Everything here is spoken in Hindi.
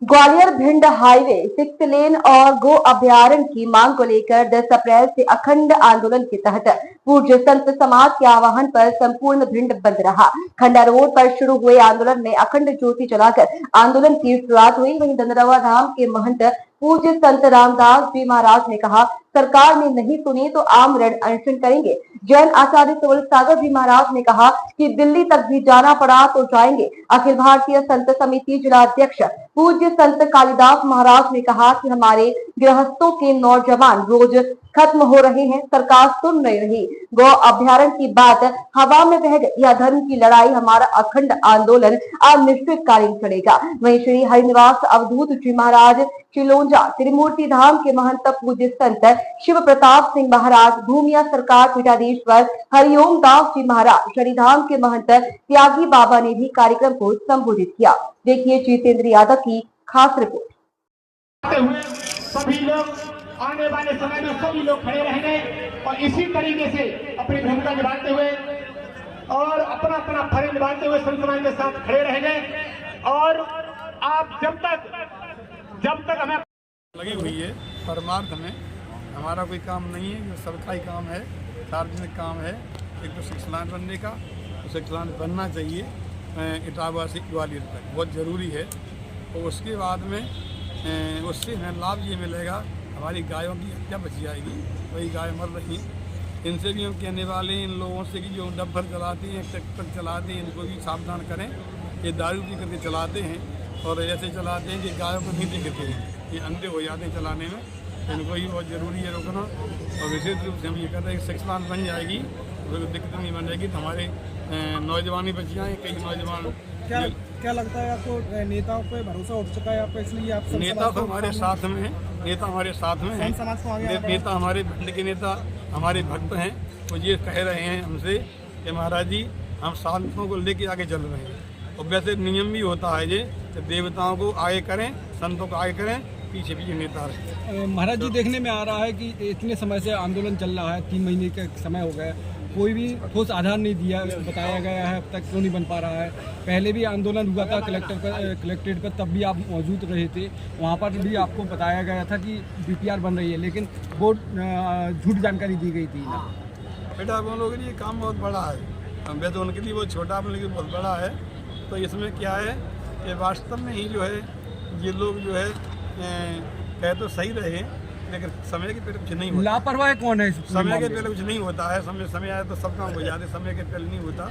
ग्वालियर भिंड हाईवे 6 लेन और गो अभ्यारण्य की मांग को लेकर 10 अप्रैल से अखंड आंदोलन के तहत पूज्य संत समाज के आह्वान पर संपूर्ण भिंड बंद रहा। खंडा रोड पर शुरू हुए आंदोलन में अखंड ज्योति जलाकर आंदोलन की शुरुआत हुई। वहीं दंडरवा धाम के महंत पूज्य संत रामदास जी महाराज ने कहा, सरकार ने नहीं सुनी तो आम रण अनशन करेंगे। जैन आचार्य सुवल सागर जी महाराज ने कहा कि दिल्ली तक भी जाना पड़ा तो जाएंगे। अखिल भारतीय संत समिति जिला अध्यक्ष पूज्य संत कालिदास महाराज ने कहा कि हमारे गृहस्थों के नौजवान रोज खत्म हो रहे हैं, सरकार सुन नहीं रही। गौ अभ्यारण्य की बात हवा में बह गई। यह धर्म की लड़ाई, हमारा अखंड आंदोलन अनिश्चितकालीन चलेगा। वहीं श्री हरिनिवास अवधूत जी महाराज चिलोंजा त्रिमूर्ति धाम के महंत पूज्य संत शिव प्रताप सिंह महाराज, भूमिया सरकार पीठाधीश्वर हरिओम दास जी महाराज, शरीधाम के महंत त्यागी बाबा ने भी कार्यक्रम को संबोधित किया। देखिए जितेंद्र यादव की खास रिपोर्ट। सभी लोग आने वाले समय में सभी लोग खड़े रहेंगे और इसी तरीके से अपनी भूमिका निभाते हुए और अपना अपना फर्ज निभाते हुए संत समाज के साथ खड़े रहेंगे। और आप जब तक हमें लगी हुई है परमार्थ में, हमारा कोई काम नहीं है, जो सरकारी काम है, सार्वजनिक काम है। एक तो शिक्षालान बनने का, तो शिक्षालान बनना चाहिए इटावा से ग्वालियर तक, बहुत ज़रूरी है। और उसके बाद में उससे हमें लाभ ये मिलेगा, हमारी गायों की हत्या बच जाएगी, वही गाय मर रही। इनसे भी हम कहने वाले हैं, इन लोगों से कि जो डब्बर चलाते हैं, ट्रैक्टर चलाते हैं, इनको भी सावधान करें। ये दारू पी करके चलाते हैं और ऐसे चलाते हैं कि गायों को नहीं देखते हैं, ये अंधे हो जाते हैं चलाने में। इनको ही बहुत ज़रूरी है रोकना। और विशेष रूप से हम ये कहते हैं कि शिक्षालान बन जाएगी तो दिक्कत नहीं बन जाएगी, तो हमारे नौजवान ही बच जाएँ। कई नौजवान क्या लगता है आपको, नेताओं पे भरोसा उठ चुका है आपको, इसलिए आप नेता तो हमारे साथ में है, नेता हमारे साथ में है, नेता हमारे भिंड के नेता हमारे भक्त हैं। तो ये कह रहे हैं हमसे कि महाराज जी हम संतों को लेके आगे चल रहे हैं। और वैसे नियम भी होता है ये कि देवताओं को आगे करें, संतों को आगे करें, पीछे पीछे नेता रहे। महाराज जी, देखने में आ रहा है कि इतने समय से आंदोलन चल रहा है, 3 महीने का समय हो गया, कोई भी ठोस आधार नहीं दिया बताया गया है, अब तक क्यों नहीं बन पा रहा है। पहले भी आंदोलन हुआ था कलेक्ट्रेट पर, तब भी आप मौजूद रहे थे, वहाँ पर भी आपको बताया गया था कि बीपीआर बन रही है, लेकिन वो झूठ जानकारी दी गई थी। बेटा उन लोगों के लिए काम बहुत बड़ा है, वैसे उनके लिए वो छोटा, अपने लिए बहुत बड़ा है। तो इसमें क्या है कि वास्तव में ही जो है ये लोग जो है कह तो सही रहे, लेकिन समय के पहले कुछ नहीं होता। लापरवाही कौन है? समय के पहले कुछ नहीं होता है। समय आया तो सब काम हो जाते, समय के पहले नहीं होता।